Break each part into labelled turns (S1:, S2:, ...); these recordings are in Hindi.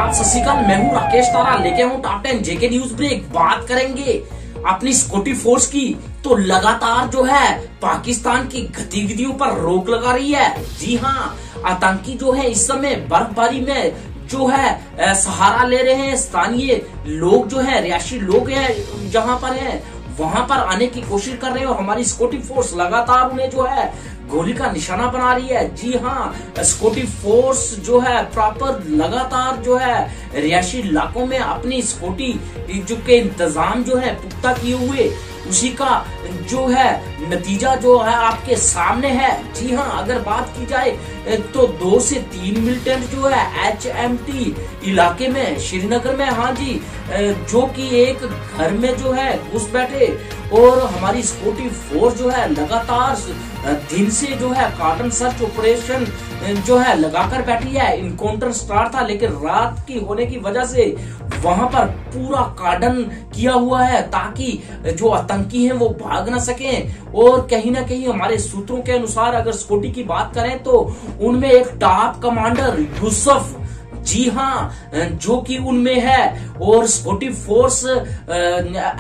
S1: आदाब, सत श्री अकाल। मैं हूँ राकेश तारा, लेके हूँ टॉप 10 जेके न्यूज ब्रेक। बात करेंगे अपनी सिक्योरिटी फोर्स की, तो लगातार जो है पाकिस्तान की गतिविधियों पर रोक लगा रही है। जी हाँ, आतंकी जो है इस समय बर्फबारी में जो है सहारा ले रहे हैं। स्थानीय लोग जो है, रिहायशी लोग हैं जहाँ पर है वहां पर आने की कोशिश कर रहे हैं और हमारी सिक्योरिटी फोर्स लगातार उन्हें जो है गोली का निशाना बना रही है। जी हाँ, सिक्योरिटी फोर्स जो है प्रॉपर लगातार जो है रिहायशी इलाकों में अपनी सिक्योरिटी जो के इंतजाम जो है पुख्ता किए हुए, उसी का जो है नतीजा जो है आपके सामने है। जी हाँ, अगर बात की जाए तो 2 से 3 मिलिटेंट जो है HMT इलाके में, श्रीनगर में, हाँ जी, जो कि एक घर में जो है घुस बैठे और हमारी सिक्योरिटी फोर्स जो है लगातार दिन से जो है कार्डन सर्च ऑपरेशन जो है लगाकर बैठी है। इनकाउंटर स्टार्ट था, लेकिन रात की होने की वजह से वहां पर पूरा कार्डन किया हुआ है ताकि जो आतंकी हैं वो भाग ना सकें। और कहीं ना कहीं हमारे सूत्रों के अनुसार अगर सिक्योरिटी की बात करें तो उनमें एक टॉप कमांडर यूसुफ, जी हाँ, जो कि उनमें है। और सिक्योरिटी फोर्स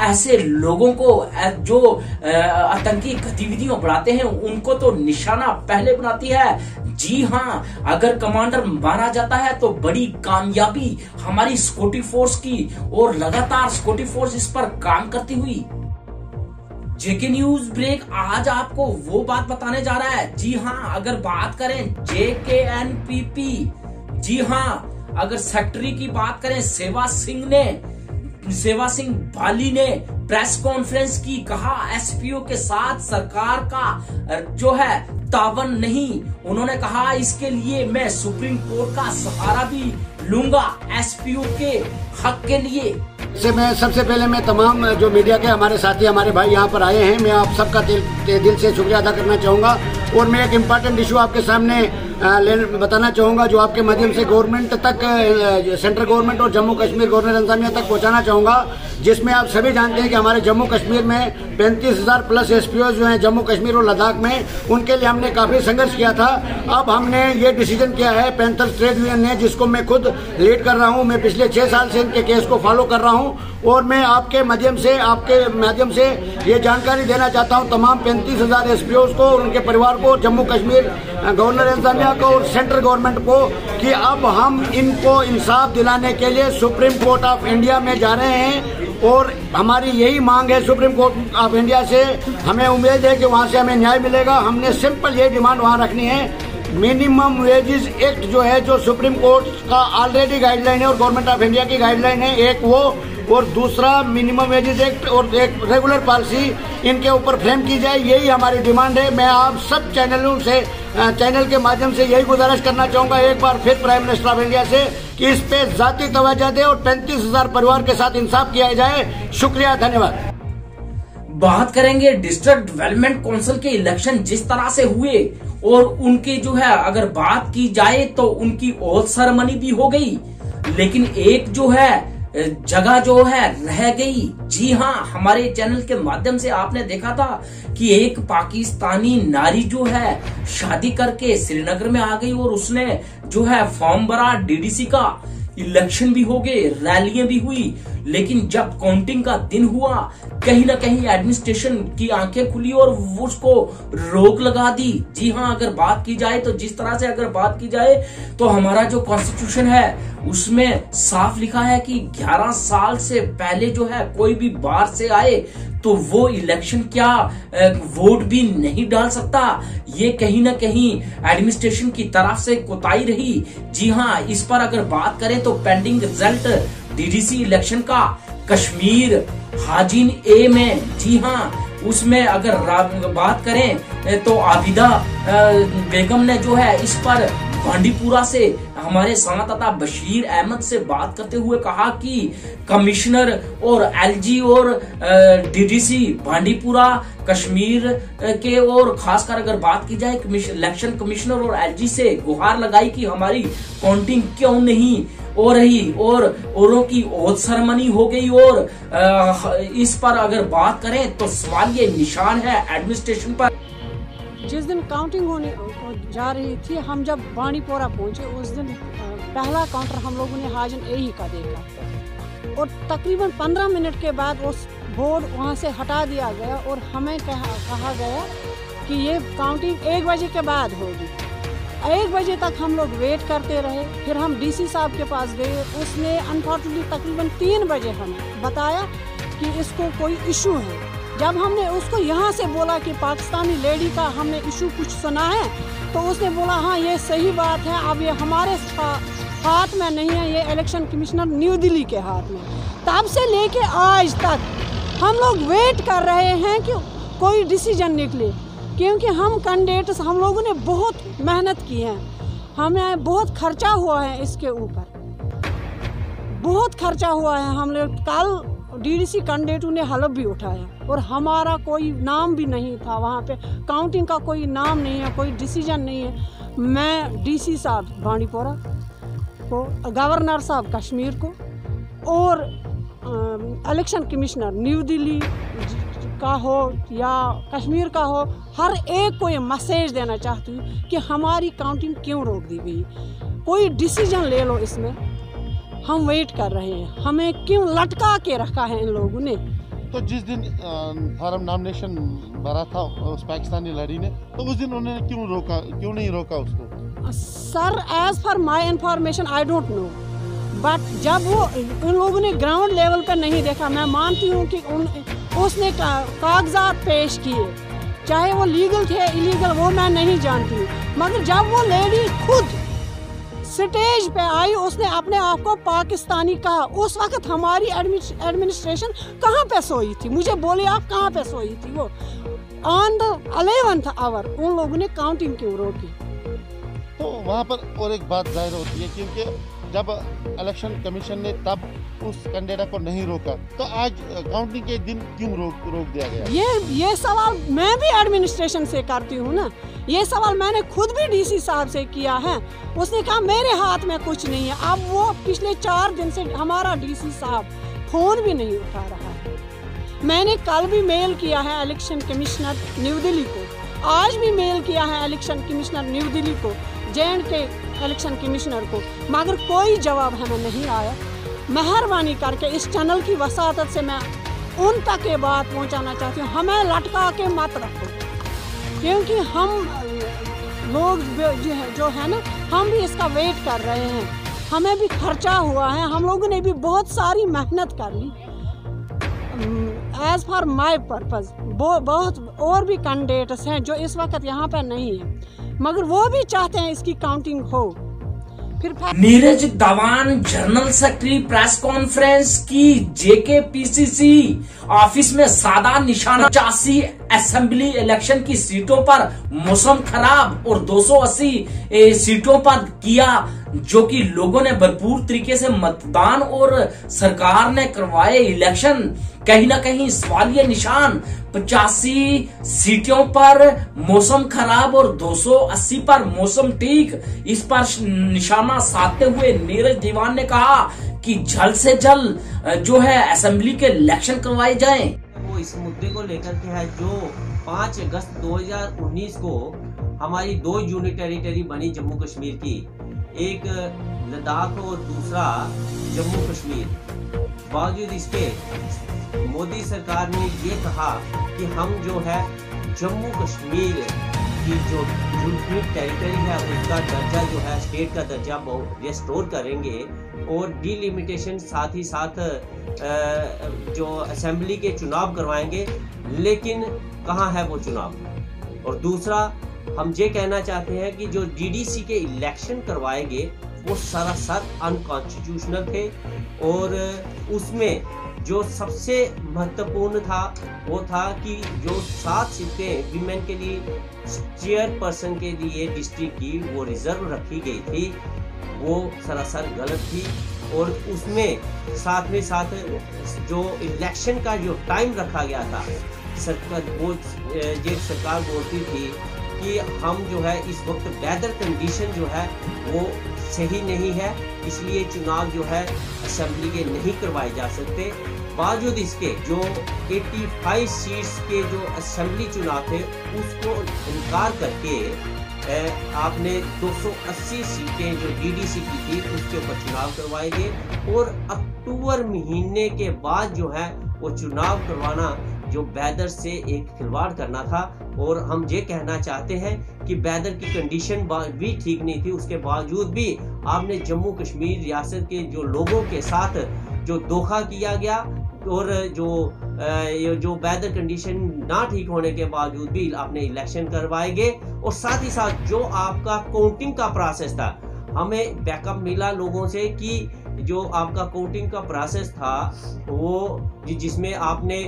S1: ऐसे लोगों को जो आतंकी गतिविधियां बढ़ाते हैं उनको तो निशाना पहले बनाती है। जी हाँ, अगर कमांडर मारा जाता है तो बड़ी कामयाबी हमारी सिक्योरिटी फोर्स की, और लगातार सिक्योरिटी फोर्स इस पर काम करती हुई। जेके न्यूज ब्रेक आज आपको वो बात बताने जा रहा है। जी हाँ, अगर बात करें JKNPP, जी हाँ, अगर सेक्रेटरी की बात करें सेवा सिंह बाली ने प्रेस कॉन्फ्रेंस की, कहा SPO के साथ सरकार का जो है तावन नहीं। उन्होंने कहा इसके लिए मैं सुप्रीम कोर्ट का सहारा भी लूंगा SPO के हक के लिए।
S2: मैं सबसे पहले मैं तमाम जो मीडिया के हमारे साथी, हमारे भाई यहाँ पर आए हैं, मैं आप सबका दिल से शुक्रिया अदा करना चाहूँगा। और मैं एक इम्पॉर्टेंट इशू आपके सामने बताना चाहूँगा जो आपके माध्यम से गवर्नमेंट तक, सेंट्रल गवर्नमेंट और जम्मू कश्मीर गवर्नर इंतजामिया तक पहुँचाना चाहूँगा, जिसमें आप सभी जानते हैं कि हमारे जम्मू कश्मीर में 35,000 प्लस SPO जो हैं जम्मू कश्मीर और लद्दाख में, उनके लिए हमने काफ़ी संघर्ष किया था। अब हमने ये डिसीजन किया है पैंथर्स ट्रेड यूनियन ने, जिसको मैं खुद लीड कर रहा हूँ। मैं पिछले 6 साल से इनके केस को फॉलो कर रहा हूँ और मैं आपके माध्यम से ये जानकारी देना चाहता हूँ तमाम 35,000 SPOs को और उनके परिवार को, जम्मू कश्मीर गवर्नर इंतजामिया को और सेंट्रल गवर्नमेंट को, कि अब हम इनको इंसाफ दिलाने के लिए सुप्रीम कोर्ट ऑफ इंडिया में जा रहे हैं। और हमारी यही मांग है सुप्रीम कोर्ट ऑफ इंडिया से, हमें उम्मीद है कि वहाँ से हमें न्याय मिलेगा। हमने सिंपल ये डिमांड वहाँ रखनी है, मिनिमम वेजेस एक्ट जो है, जो सुप्रीम कोर्ट का ऑलरेडी गाइडलाइन है और गवर्नमेंट ऑफ इंडिया की गाइडलाइन है, एक वो, और दूसरा मिनिमम वेजेस एक्ट और एक रेगुलर पॉलिसी इनके ऊपर फ्रेम की जाए। यही हमारी डिमांड है। मैं आप सब चैनल के माध्यम से यही गुजारिश करना चाहूँगा एक बार फिर प्राइम मिनिस्टर ऑफ इंडिया से, कि इस पे जाती तवज्जो दे और 35,000 परिवार के साथ इंसाफ किया जाए। शुक्रिया, धन्यवाद।
S1: बात करेंगे डिस्ट्रिक्ट डेवलपमेंट काउंसिल के इलेक्शन जिस तरह से हुए, और उनके जो है अगर बात की जाए तो उनकी ओथ सेरेमनी भी हो गई, लेकिन एक जो है जगह जो है रह गई। जी हाँ, हमारे चैनल के माध्यम से आपने देखा था कि एक पाकिस्तानी नारी जो है शादी करके श्रीनगर में आ गई और उसने जो है फॉर्म भरा DDC का, इलेक्शन भी हो गए, रैलियां भी हुई, लेकिन जब काउंटिंग का दिन हुआ कहीं ना कहीं एडमिनिस्ट्रेशन की आंखें खुली और उसको रोक लगा दी। जी हाँ, अगर बात की जाए तो जिस तरह से अगर बात की जाए तो हमारा जो कॉन्स्टिट्यूशन है उसमें साफ लिखा है कि 11 साल से पहले जो है कोई भी बाहर से आए तो वो इलेक्शन क्या वोट भी नहीं डाल सकता। ये कहीं ना कहीं एडमिनिस्ट्रेशन की तरफ से कोताही रही। जी हाँ, इस पर अगर बात करें तो पेंडिंग रिजल्ट DDC इलेक्शन का कश्मीर हाजिन A में, जी हाँ, उसमें अगर बात करें तो आबिदा बेगम ने जो है इस पर बांडीपुरा से हमारे संवाददाता बशीर अहमद से बात करते हुए कहा कि कमिश्नर और LG और DDC बांडीपुरा कश्मीर के, और खासकर अगर बात की जाए इलेक्शन कमिश्नर और LG से गुहार लगाई कि हमारी काउंटिंग क्यों नहीं हो रही, और औरों की ओथ सेरेमनी हो गई। और इस पर अगर बात करें तो सवाल ये निशान है एडमिनिस्ट्रेशन पर।
S3: जिस दिन काउंटिंग होने जा रही थी, हम जब बांडीपोरा पहुंचे उस दिन पहला काउंटर हम लोगों ने हाजन ए का देखा और तकरीबन 15 मिनट के बाद उस बोर्ड वहाँ से हटा दिया गया और हमें कहा गया कि ये काउंटिंग 1 बजे के बाद होगी। 1 बजे तक हम लोग वेट करते रहे। फिर हम डीसी साहब के पास गए, उसने अनफॉर्चुनेटली तकरीबन 3 बजे हमें बताया कि इसको कोई इशू है। जब हमने उसको यहाँ से बोला कि पाकिस्तानी लेडी का हमने इशू कुछ सुना है, तो उसने बोला हाँ ये सही बात है, अब ये हमारे हाथ में नहीं है, ये इलेक्शन कमिश्नर न्यू दिल्ली के हाथ में। तब से लेके आज तक हम लोग वेट कर रहे हैं कि कोई डिसीजन निकले, क्योंकि हम कैंडिडेट्स हम लोगों ने बहुत मेहनत की है, हमें बहुत खर्चा हुआ है, इसके ऊपर बहुत खर्चा हुआ है। हम लोग कल डीडीसी कैंडिडेटों ने हलफ भी उठाया और हमारा कोई नाम भी नहीं था वहाँ पे, काउंटिंग का कोई नाम नहीं है, कोई डिसीजन नहीं है। मैं डीसी साहब बांडीपोरा को, गवर्नर साहब कश्मीर को और इलेक्शन कमिश्नर न्यू दिल्ली का हो या कश्मीर का हो, हर एक को ये मैसेज देना चाहती हूँ कि हमारी काउंटिंग क्यों रोक दी गई, कोई डिसीजन ले लो इसमें। हम वेट कर रहे हैं, हमें क्यों लटका के रखा है इन लोगों ने।
S4: तो जिस दिन फॉर्म नॉमिनेशन भरा था उस पाकिस्तानी लड़ी ने, तो उस दिन उन्होंने क्यों नहीं रोका उसको?
S3: Sir as for my information I don't know, but जब वो उन लोगों ने ग्राउंड लेवल पर नहीं देखा, मैं मानती हूँ कि उसने कागजात पेश किए, चाहे वो लीगल थे इलीगल वो मैं नहीं जानती हूँ, मगर जब वो लेडी खुद स्टेज पे आई, उसने अपने आप को पाकिस्तानी कहा। उस वक्त हमारी एडमिनिस्ट्रेशन कहाँ पे सोई थी? मुझे बोले आप कहाँ पे सोई थी? वो ऑन द 11th आवर उन लोगों ने काउंटिंग क्यों रोकी?
S4: तो वहाँ पर और एक बात जाहिर होती है, क्योंकि जब इलेक्शन कमीशन ने तब उस कैंडिडेट को नहीं रोका, तो आज काउंटिंग के दिन क्यों रोक दिया गया?
S3: ये सवाल मैं भी एडमिनिस्ट्रेशन से करती हूँ ना, ये सवाल मैंने खुद भी डीसी साहब से किया है। उसने कहा मेरे हाथ में कुछ नहीं है। अब वो पिछले 4 दिन से हमारा डीसी साहब फोन भी नहीं उठा रहा है। मैंने कल भी मेल किया है इलेक्शन कमिश्नर न्यू दिल्ली को, आज भी मेल किया है इलेक्शन कमिश्नर न्यू दिल्ली को, J&K इलेक्शन कमिश्नर को, मगर कोई जवाब हमें नहीं आया। मेहरबानी करके इस चैनल की वसातत से मैं उन तक ये बात पहुंचाना चाहती हूँ, हमें लटका के मत रखो, क्योंकि हम लोग जो है ना, हम भी इसका वेट कर रहे हैं, हमें भी खर्चा हुआ है, हम लोगों ने भी बहुत सारी मेहनत कर ली। एज फॉर माई पर्पज बहुत और भी कैंडिडेट्स हैं जो इस वक्त यहाँ पर नहीं है, मगर वो भी चाहते हैं इसकी काउंटिंग हो। फिर
S1: नीरज दवान जनरल सेक्रेटरी प्रेस कॉन्फ्रेंस की JKPCC ऑफिस में सादा निशाना। 85 असेंबली इलेक्शन की सीटों पर मौसम खराब और 280 सीटों पर किया, जो कि लोगों ने भरपूर तरीके से मतदान और सरकार ने करवाए इलेक्शन कहीं ना कहीं सवालिया निशान। 85 सीटों पर मौसम खराब और 280 पर मौसम ठीक, इस पर निशाना साधते हुए नीरज दीवान ने कहा कि जल्द से जल्द जो है असेंबली के इलेक्शन करवाए जाएं।
S5: वो इस मुद्दे को लेकर के है जो 5 अगस्त 2019 को हमारी 2 यूनिट टेरिटरी बनी जम्मू कश्मीर की, एक लद्दाख और दूसरा जम्मू कश्मीर। बावजूद इसके मोदी सरकार ने ये कहा कि हम जो है जम्मू कश्मीर की जो यूनिट टेरिटरी है उसका दर्जा जो है स्टेट का दर्जा रिस्टोर करेंगे और डिलिमिटेशन साथ ही साथ जो असेंबली के चुनाव करवाएंगे। लेकिन कहाँ है वो चुनाव? और दूसरा हम ये कहना चाहते हैं कि जो DDC के इलेक्शन करवाएंगे वो सरासर अनकॉन्स्टिट्यूशनल थे और उसमें जो सबसे महत्वपूर्ण था वो था कि जो 7 सीटें विमेन के लिए चेयरपर्सन के लिए डिस्ट्रिक्ट की वो रिजर्व रखी गई थी, वो सरासर गलत थी। और उसमें साथ में साथ जो इलेक्शन का जो टाइम रखा गया था, सरकार बोलती थी कि हम जो है इस वक्त वेदर कंडीशन जो है वो सही नहीं है, इसलिए चुनाव जो है असेंबली के नहीं करवाए जा सकते। बावजूद इसके जो 85 सीट्स के जो असेंबली चुनाव थे उसको इनकार करके आपने 280 सीटें जो डीडीसी की थी उसके ऊपर चुनाव करवाए गए और अक्टूबर महीने के बाद जो है वो चुनाव करवाना जो बैदर से एक खिलवाड़ करना था। और हम ये कहना चाहते हैं कि बैदर की कंडीशन भी ठीक नहीं थी, उसके बावजूद भी आपने जम्मू कश्मीर रियासत के जो लोगों के साथ जो धोखा किया गया और जो बैदर कंडीशन ना ठीक होने के बावजूद भी आपने इलेक्शन करवाए गए। और साथ ही साथ जो आपका काउंटिंग का प्रोसेस था, हमें बैकअप मिला लोगों से कि जो आपका काउंटिंग का प्रोसेस था वो जिसमें आपने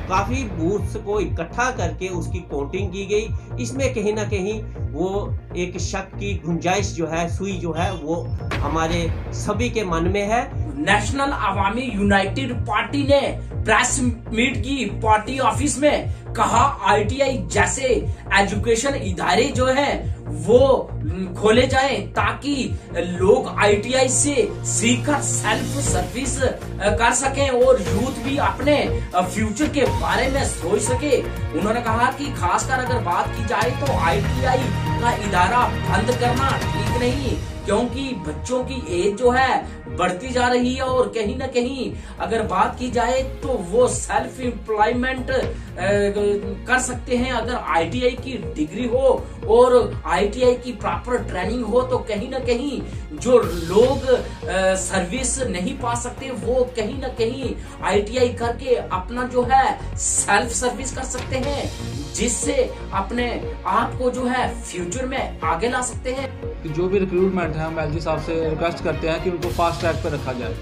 S5: काफी बूथ्स को इकट्ठा करके उसकी काउंटिंग की गई, इसमें कहीं ना कहीं वो एक शक की गुंजाइश जो है, सुई जो है वो हमारे सभी के मन में है।
S1: नेशनल अवामी यूनाइटेड पार्टी ने प्रेस मीट की पार्टी ऑफिस में कहा आईटीआई जैसे एजुकेशन इदारे जो है वो खोले जाएं ताकि लोग आईटीआई से सीखकर सेल्फ सर्विस कर सकें और यूथ भी अपने फ्यूचर के बारे में सोच सके। उन्होंने कहा कि खासकर अगर बात की जाए तो आईटीआई का इदारा बंद करना ठीक नहीं, क्योंकि बच्चों की एज जो है बढ़ती जा रही है और कहीं ना कहीं अगर बात की जाए तो वो सेल्फ एम्प्लॉयमेंट कर सकते हैं अगर आईटीआई की डिग्री हो और आईटीआई की प्रॉपर ट्रेनिंग हो, तो कहीं ना कहीं जो लोग सर्विस नहीं पा सकते वो कहीं ना कहीं आईटीआई करके अपना जो है सेल्फ सर्विस कर सकते हैं, जिससे अपने आप को जो है फ्यूचर में आगे ला सकते हैं।
S6: जो भी रिक्रूटमेंट है हम एलजी साहब से रिक्वेस्ट करते हैं कि उनको फास्ट ट्रैक पर रखा जाए।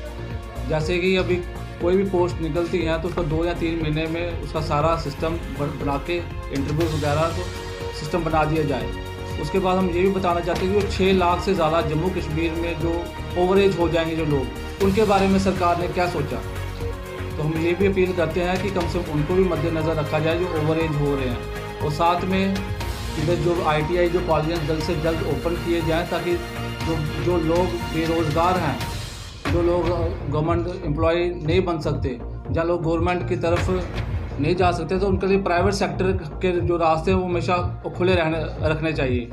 S6: जैसे कि अभी कोई भी पोस्ट निकलती है तो उसका 2 या 3 महीने में उसका सारा सिस्टम बना के इंटरव्यू वगैरह तो सिस्टम बना दिया जाए। उसके बाद हम ये भी बताना चाहते हैं कि वो 6 लाख से ज़्यादा जम्मू कश्मीर में जो ओवरेज हो जाएंगे जो लोग, उनके बारे में सरकार ने क्या सोचा। तो हम ये भी अपील करते हैं कि कम से कम उनको भी मद्देनज़र रखा जाए जो ओवरेज हो रहे हैं। और साथ में इधर जो आईटीआई जो कॉलेज जल्द से जल्द ओपन किए जाएँ ताकि जो लोग बेरोज़गार हैं, जो लोग गवर्नमेंट एम्प्लॉय नहीं बन सकते, जहाँ लोग गवर्नमेंट की तरफ नहीं जा सकते, तो उनके लिए प्राइवेट सेक्टर के जो रास्ते हैं वो हमेशा खुले रखने चाहिए।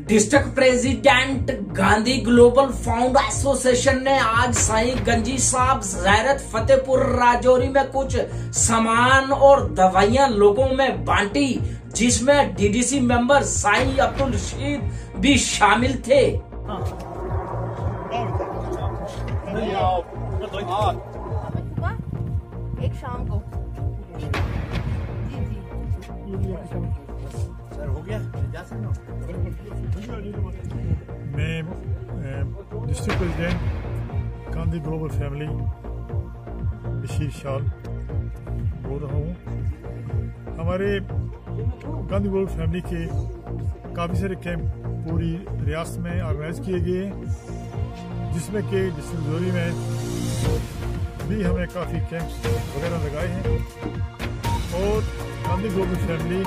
S1: District president Gandhi global found association ने आज साईं गंजी साहब ज़ैरत फतेहपुर राजौरी में कुछ सामान और दवाइयां लोगों में बांटी, जिसमें डीडीसी मेंबर साईं अब्दुल रशीद भी शामिल थे।
S7: एक शाम को
S8: सर हो गया जा सकते हो। मैं district president Gandhi global family Bashir शाल बोल रहा हूँ। हमारे गांधी ग्लोबल फैमिली के काफ़ी सारे कैंप पूरी रियासत में ऑर्गेनाइज किए गए हैं, जिसमें कि डिस्ट्रिक्ट जोरी में भी हमें काफ़ी कैंप्स वगैरह लगाए हैं। और गांधी ग्लोबल फैमिली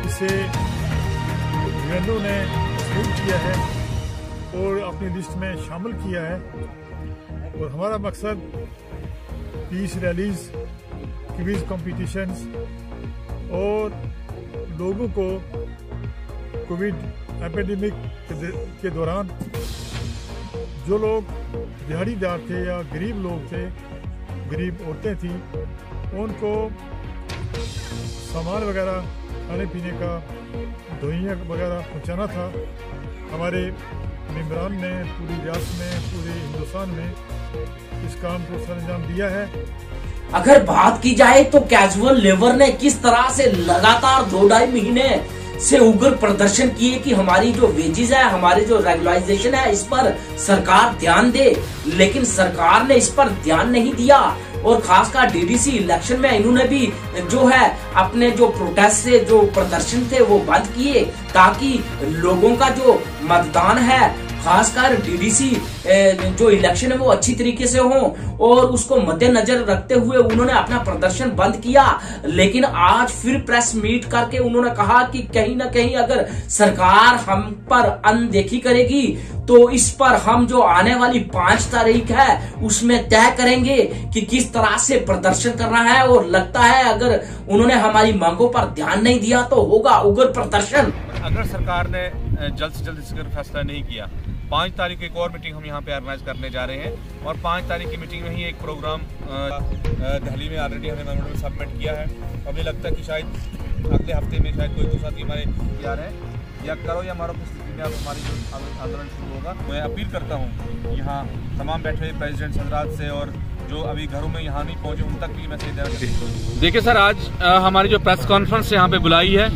S8: इसे यूएनओ ने स्वीप किया है और अपनी लिस्ट में शामिल किया है। और हमारा मकसद पीस रैलीज, क्विज कॉम्पिटिशन्स और लोगों को कोविड एपिडेमिक के दौरान जो लोग दिहाड़ीदार थे या गरीब लोग थे, गरीब औरतें थी, उनको सामान वगैरह, खाने पीने का, दवाइयाँ वगैरह पहुँचाना था। हमारे मेंबरान ने पूरी रियासत में, पूरे हिंदुस्तान में इस काम को सरअंजाम दिया है।
S1: अगर बात की जाए तो कैजुअल लेबर ने किस तरह से लगातार 2-2.5 महीने से उग्र प्रदर्शन किए कि हमारी जो वेजेस है, हमारे जो रेगुलराइजेशन है, इस पर सरकार ध्यान दे, लेकिन सरकार ने इस पर ध्यान नहीं दिया। और खासकर डीडीसी इलेक्शन में इन्होंने भी जो है अपने जो प्रोटेस्ट से जो प्रदर्शन थे वो बंद किए, ताकि लोगों का जो मतदान है खासकर डीडीसी जो इलेक्शन है वो अच्छी तरीके से हो, और उसको मद्देनजर रखते हुए उन्होंने अपना प्रदर्शन बंद किया। लेकिन आज फिर प्रेस मीट करके उन्होंने कहा कि कहीं ना कहीं अगर सरकार हम पर अनदेखी करेगी तो इस पर हम जो आने वाली 5 तारीख है उसमें तय करेंगे कि किस तरह से प्रदर्शन करना है। और लगता है अगर उन्होंने हमारी मांगों पर ध्यान नहीं दिया तो होगा उग्र प्रदर्शन।
S7: अगर सरकार ने जल्द से जल्द इस पर फैसला नहीं किया, 5 तारीख को एक और मीटिंग हम यहाँ पे ऑर्गेनाइज करने जा रहे हैं, और 5 तारीख की मीटिंग में ही एक प्रोग्राम दिल्ली में ऑलरेडी हमने मेमोरेंडम सबमिट किया है। हमें लगता है कि शायद अगले हफ्ते में शायद कोई दूसरा साथी हमारे तैयार है, या करो या मारो, किस में हमारी जो आंदोलन शुरू होगा। मैं अपील करता हूँ यहाँ तमाम बैठे हुए प्रेसिडेंट हजरात से, और जो अभी घरों में यहाँ नहीं पहुँचे उन तक भी मैसेज। देखिए सर, आज हमारी जो प्रेस कॉन्फ्रेंस यहाँ पे बुलाई है,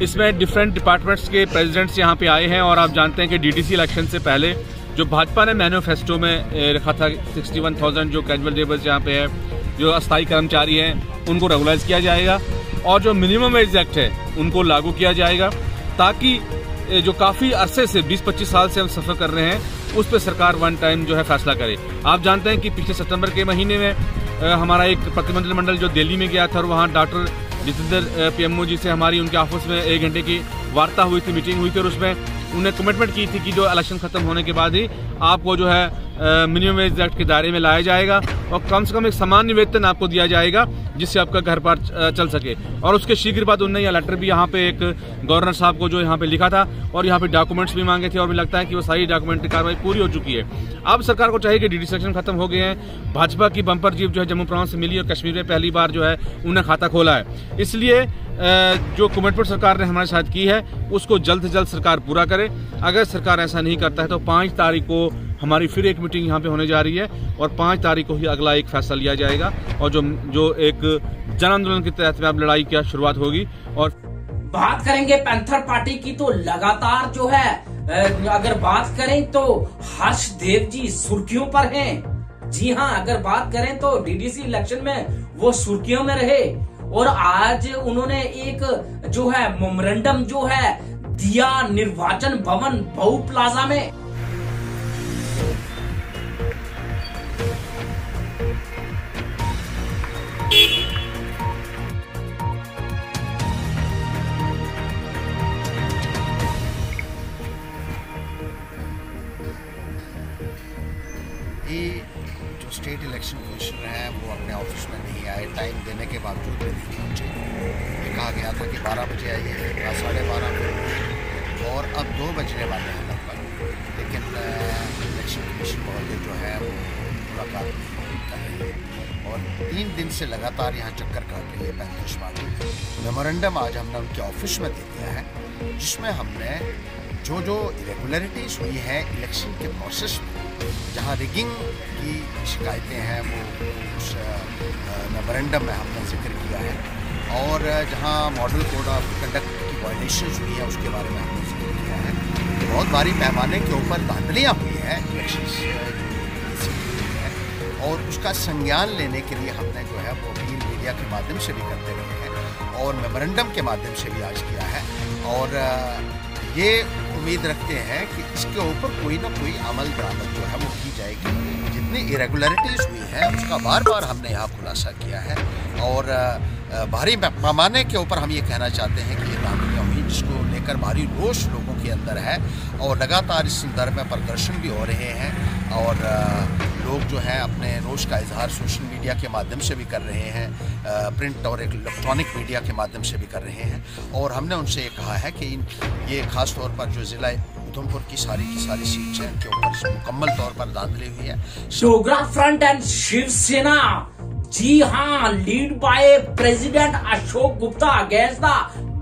S7: इसमें डिफरेंट डिपार्टमेंट्स के प्रेसिडेंट्स यहाँ पे आए हैं। और आप जानते हैं कि डीडीसी इलेक्शन से पहले जो भाजपा ने मैनिफेस्टो में रखा था 61,000 जो कैजुअल लेबर्स यहाँ पे है, जो अस्थायी कर्मचारी हैं, उनको रेगुलाइज किया जाएगा, और जो मिनिमम वेज एक्ट है उनको लागू किया जाएगा, ताकि जो काफ़ी अरसे से 20-25 साल से हम सफ़र कर रहे हैं उस पर सरकार वन टाइम जो है फैसला करे। आप जानते हैं कि पिछले सितंबर के महीने में हमारा एक प्रतिनिधिमंडल जो दिल्ली में गया था, और वहाँ डॉक्टर जितेंद्र पीएमओ जी से हमारी उनके ऑफिस में 1 घंटे की वार्ता हुई थी, मीटिंग हुई थी, और उसमें उन्हें कमिटमेंट की थी कि जो इलेक्शन खत्म होने के बाद ही आपको जो है मिनिमम वेज एक्ट के दायरे में लाया जाएगा, और कम से कम एक सामान्य वेतन आपको दिया जाएगा जिससे आपका घर पर चल सके। और उसके शीघ्र बाद उन्होंने यह लेटर भी यहाँ पे एक गवर्नर साहब को जो यहाँ पे लिखा था, और यहाँ पे डॉक्यूमेंट्स भी मांगे थे, और मुझे लगता है कि वो सारी डॉक्यूमेंट्री कार्रवाई पूरी हो चुकी है। अब सरकार को चाहिए कि डीडी सेक्शन खत्म हो गए हैं, भाजपा की बम्पर जीत जो है जम्मू प्रांत से मिली, और कश्मीर में पहली बार जो है उन्हें खाता खोला है। इसलिए जो कमिटमेंट सरकार ने हमारे साथ की है उसको जल्द से जल्द सरकार पूरा करे। अगर सरकार ऐसा नहीं करता है तो 5 तारीख को हमारी फिर एक मीटिंग यहाँ पे होने जा रही है, और 5 तारीख को ही अगला एक फैसला लिया जाएगा, और जो एक जन आंदोलन के तहत में अब लड़ाई की शुरुआत होगी। और
S1: बात करेंगे पैंथर पार्टी की, तो लगातार जो है अगर बात करें तो हर्षदेव जी सुर्खियों पर हैं। जी हाँ, अगर बात करें तो डीडीसी इलेक्शन में वो सुर्खियों में रहे, और आज उन्होंने एक जो है मेमोरेंडम जो है दिया निर्वाचन भवन बहु प्लाजा में।
S2: जो स्टेट इलेक्शन कमिश्नर हैं वो अपने ऑफिस में नहीं आए, टाइम देने के बावजूद भी नहीं पहुँचे। ये कहा गया था कि 12 बजे आइए, 12:30 बजे, और अब 2 बजने वाले हैं लगभग, लेकिन इलेक्शन कमीशन महोदय जो है वो मुलाकात नहीं कर रही है, और 3 दिन से लगातार यहाँ चक्कर काट रही है पैंथर्स पार्टी। मेमोरेंडम आज हमने उनके ऑफिस में दे दिया है, जिसमें हमने जो इरेगुलरिटीज़ हुई है इलेक्शन के प्रोसेस में, जहाँ रिगिंग की शिकायतें हैं वो उस मेमोरेंडम में हमने जिक्र किया है, और जहाँ मॉडल कोड ऑफ कंडक्ट की वायलेशंस हुई है उसके बारे में हमने जिक्र किया है। बहुत भारी पैमाने के ऊपर धांधलियाँ हुई है इलेक्शंस है, और उसका संज्ञान लेने के लिए हमने जो है वो अपील मीडिया के माध्यम से भी करते रहे हैं, और मेमोरेंडम के माध्यम से भी आज किया है, और ये उम्मीद रखते हैं कि इसके ऊपर कोई ना कोई अमल दरामद जो है वो की जाएगी। जितनी इरेगुलरिटीज़ हुई है उसका बार बार हमने यहाँ खुलासा किया है, और भारी पैमाने के ऊपर हम ये कहना चाहते हैं कि ये धांधलियाँ हुई जिसको लेकर भारी रोष लोगों के अंदर है, और लगातार इस संदर्भ में प्रदर्शन भी हो रहे हैं, और लोग जो हैं अपने रोष का इजहार सोशल मीडिया के माध्यम से भी कर रहे हैं, प्रिंट और इलेक्ट्रॉनिक मीडिया के माध्यम से भी कर रहे हैं। और हमने उनसे ये कहा है कि ये खास तौर पर जो ज़िला उधमपुर की सारी सीट्स हैं के ऊपर मुकम्मल तौर पर धांधली हुई है।
S1: डोगरा फ्रंट एंड शिवसेना, जी हाँ, lead by president Ashok Gupta against the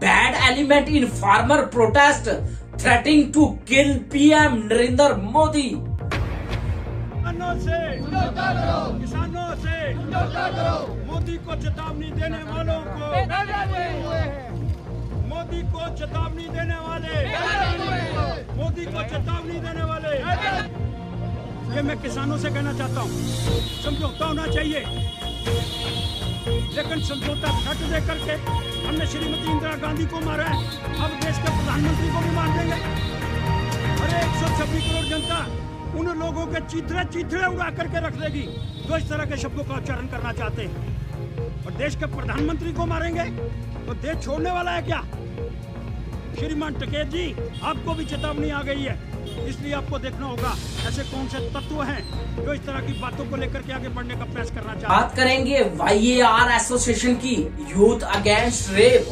S1: bad element in farmer protest threatening to kill PM Narendra Modi.
S9: किसानों से मोदी को चेतावनी देने वालों को, मोदी को चेतावनी देने वाले, मोदी को चेतावनी देने वाले, ये मैं किसानों से कहना चाहता हूँ। समझौता होना चाहिए, लेकिन समझौता खर्च दे करके हमने श्रीमती इंदिरा गांधी को मारा है, अब देश के प्रधानमंत्री को भी मार देंगे। अरे 126 करोड़ जनता उन लोगों के चीथड़े उड़ा करके रख देगी जो इस तरह के शब्दों का उच्चारण करना चाहते हैं। और देश के प्रधानमंत्री को मारेंगे तो देश छोड़ने वाला है क्या? श्रीमान टिकैत जी, आपको भी चेतावनी आ गई है, इसलिए आपको देखना होगा ऐसे कौन से तत्व हैं जो इस तरह की बातों को लेकर के आगे बढ़ने का प्रयास करना चाहते हैं।
S1: बात करेंगे YAR एसोसिएशन की। यूथ अगेंस्ट रेप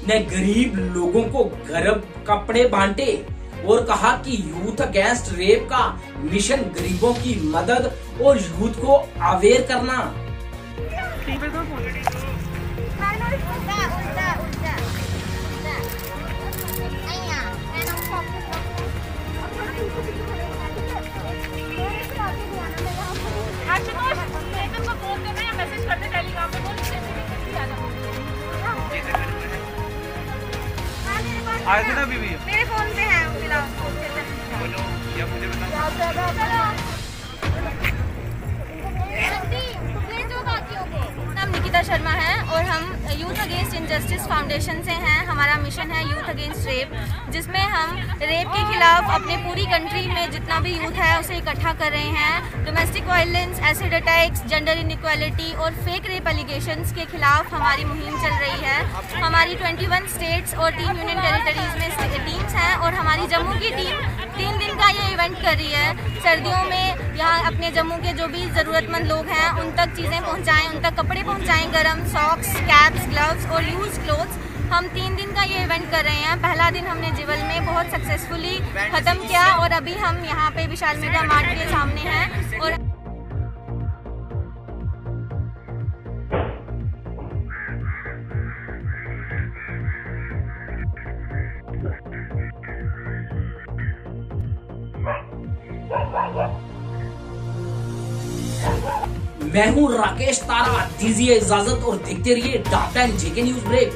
S1: ने गरीब लोगों को गर्म कपड़े बांटे और कहा कि यूथ अगेंस्ट रेप का मिशन गरीबों की मदद और यूथ को अवेयर करना।
S10: मेरे फोन पे है बोलो या मुझे बताओ। नाम निकिता शर्मा है और हम यूथ अगेंस्ट इनजस्टिस फाउंडेशन से हैं। हमारा मिशन है यूथ अगेंस्ट रेप, जिसमें हम रेप के खिलाफ अपने पूरी कंट्री में जितना भी यूथ है उसे इकट्ठा कर रहे हैं। Domestic violence, acid attacks, gender inequality और फेक रेप एलिगेशंस के खिलाफ हमारी मुहिम चल रही है। हमारी 21 स्टेट्स और 3 यूनियन टेरिटरीज में टीम्स हैं और हमारी जम्मू की टीम 3 दिन का ये इवेंट कर रही है। सर्दियों में यहाँ अपने जम्मू के जो भी ज़रूरतमंद लोग हैं उन तक चीज़ें पहुँचाएँ, उन तक कपड़े पहुँचाएँ, गरम सॉक्स, कैप्स, ग्लव्स और यूज क्लोथ्स। हम 3 दिन का ये इवेंट कर रहे हैं। पहला दिन हमने जिवल में बहुत सक्सेसफुली ख़त्म किया और अभी हम यहाँ पे विशाल मेगा मार्ट के सामने हैं। और
S1: मैं हूं राकेश तारा, दीजिए इजाजत और देखते रहिए टॉप 10 JK न्यूज ब्रेक।